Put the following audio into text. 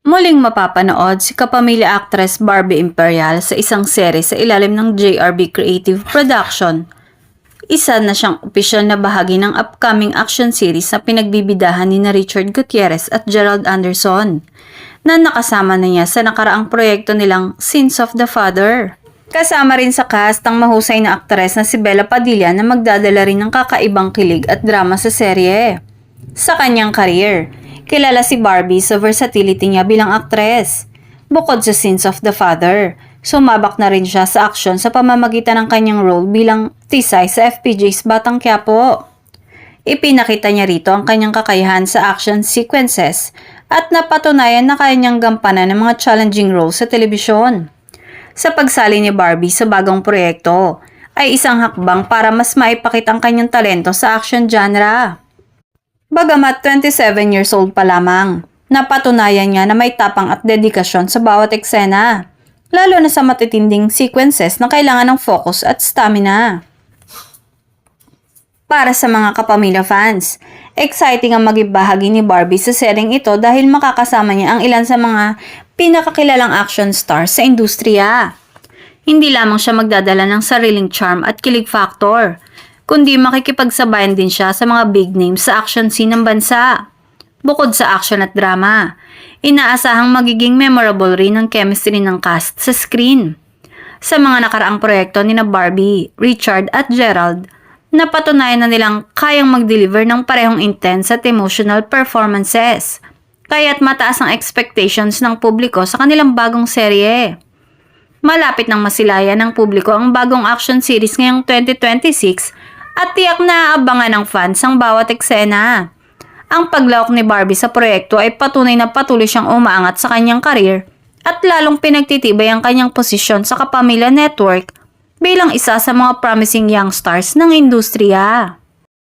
Muling mapapanood si kapamilya actress Barbie Imperial sa isang serye sa ilalim ng JRB Creative Production. Isa na siyang opisyal na bahagi ng upcoming action series na pinagbibidahan ni Richard Gutierrez at Gerald Anderson, na nakasama na niya sa nakaraang proyekto nilang Sins of the Father. Kasama rin sa cast ang mahusay na aktres na si Bella Padilla na magdadala rin ng kakaibang kilig at drama sa serye. Sa kanyang career, kilala si Barbie sa versatility niya bilang aktres. Bukod sa Sins of the Father, sumabak na rin siya sa aksyon sa pamamagitan ng kanyang role bilang Tisay sa FPJ's Batang Quiapo. Ipinakita niya rito ang kanyang kakayahan sa action sequences at napatunayan na kaya niyang gampanan ng mga challenging roles sa telebisyon. Sa pagsali ni Barbie sa bagong proyekto, ay isang hakbang para mas maipakita ang kanyang talento sa action genre. Bagamat 27 years old pa lamang, napatunayan niya na may tapang at dedikasyon sa bawat eksena, lalo na sa matitinding sequences na kailangan ng focus at stamina. Para sa mga kapamilya fans, exciting ang magibahagi ni Barbie sa seryeng ito dahil makakasama niya ang ilan sa mga pinakakilalang action stars sa industriya. Hindi lamang siya magdadala ng sariling charm at kilig factor, kundi makikipagsabayan din siya sa mga big names sa action scene ng bansa. Bukod sa action at drama, inaasahang magiging memorable rin ang chemistry ng cast sa screen. Sa mga nakaraang proyekto ni na Barbie, Richard at Gerald, napatunayan na nilang kayang mag-deliver ng parehong intense at emotional performances. Kaya't mataas ang expectations ng publiko sa kanilang bagong serye. Malapit nang masilayan ng publiko ang bagong action series ngayong 2026 at tiyak na aabangan ng fans ang bawat eksena. Ang paglawak ni Barbie sa proyekto ay patunay na patuloy siyang umaangat sa kanyang career at lalong pinagtitibay ang kanyang posisyon sa Kapamilya Network bilang isa sa mga promising young stars ng industriya.